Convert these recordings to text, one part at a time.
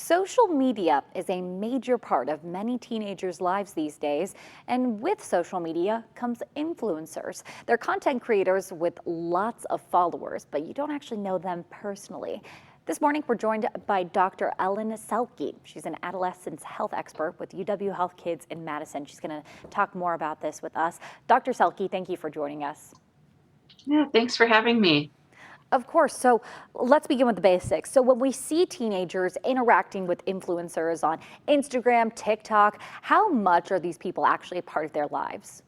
Social media is a major part of many teenagers' lives these days, and with social media comes influencers. They're content creators with lots of followers, but you don't actually know them personally. This morning, we're joined by Dr. Ellen Selke. She's an adolescence health expert with UW Health Kids in Madison. She's going to talk more about this with us. Dr. Selke, thank you for joining us. Yeah, thanks for having me. Of course. So let's begin with the basics. So when we see teenagers interacting with influencers on Instagram, TikTok, how much are these people actually a part of their lives?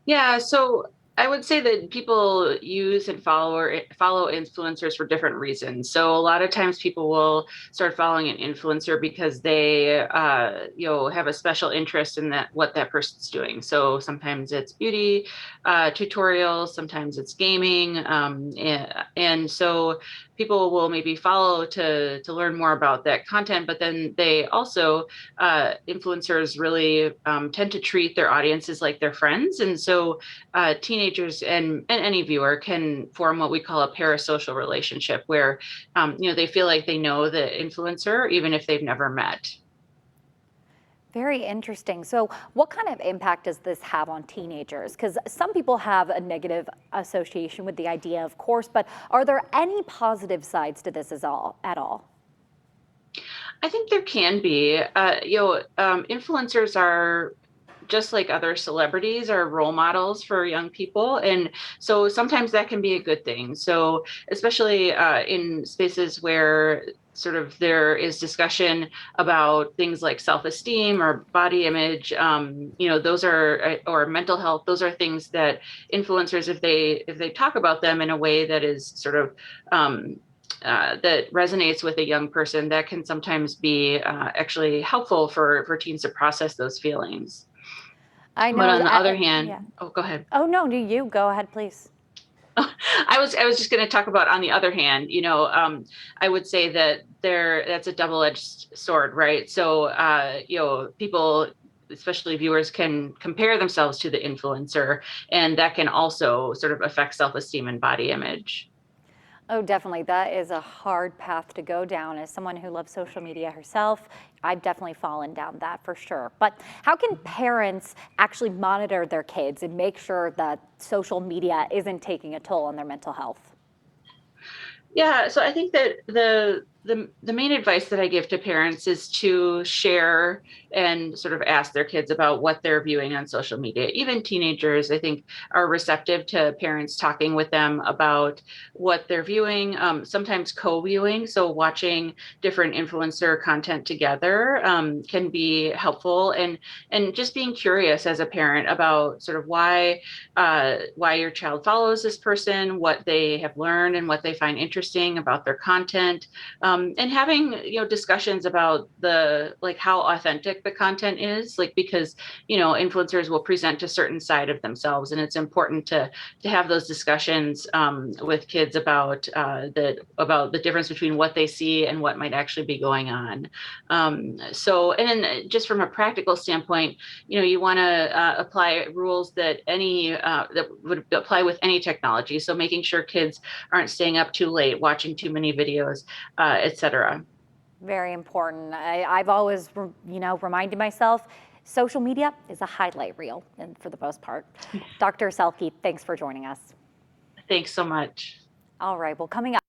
Yeah, so I would say that people use and follow influencers for different reasons. So a lot of times people will start following an influencer because they have a special interest in that what that person's doing. So sometimes it's beauty tutorials, sometimes it's gaming, and so people will maybe follow to learn more about that content. But then they also influencers really tend to treat their audiences like their friends, and so teenagers and any viewer can form what we call a parasocial relationship where they feel like they know the influencer even if they've never met. Very interesting. So what kind of impact does this have on teenagers? Because some people have a negative association with the idea, of course, but are there any positive sides to this at all? I think there can be. Influencers are just like other celebrities are role models for young people. And so sometimes that can be a good thing. So, especially in spaces where sort of there is discussion about things like self-esteem or body image, those are, or mental health, those are things that influencers, if they talk about them in a way that is sort of that resonates with a young person, that can sometimes be actually helpful for teens to process those feelings. I But know, on the other hand, yeah. oh, go ahead. Oh, no, do you? Go ahead, please. I was just going to talk about on the other hand, I would say that that's a double-edged sword, right? So, people, especially viewers, can compare themselves to the influencer, and that can also sort of affect self-esteem and body image. Oh, definitely. That is a hard path to go down. As someone who loves social media herself, I've definitely fallen down that for sure. But how can parents actually monitor their kids and make sure that social media isn't taking a toll on their mental health? Yeah, so I think that the main advice that I give to parents is to share and sort of ask their kids about what they're viewing on social media. Even teenagers, I think, are receptive to parents talking with them about what they're viewing, sometimes co-viewing. So watching different influencer content together can be helpful, and just being curious as a parent about sort of why your child follows this person, what they have learned and what they find interesting about their content, and having discussions about the like how authentic the content is, like because influencers will present a certain side of themselves, and it's important to have those discussions with kids about the difference between what they see and what might actually be going on. So, and then just from a practical standpoint, you want to apply rules that would apply with any technology. So making sure kids aren't staying up too late, watching too many videos, etc. Very important. I've always, reminded myself social media is a highlight reel, and for the most part. Dr. Selke, thanks for joining us. Thanks so much. All right, well, coming up.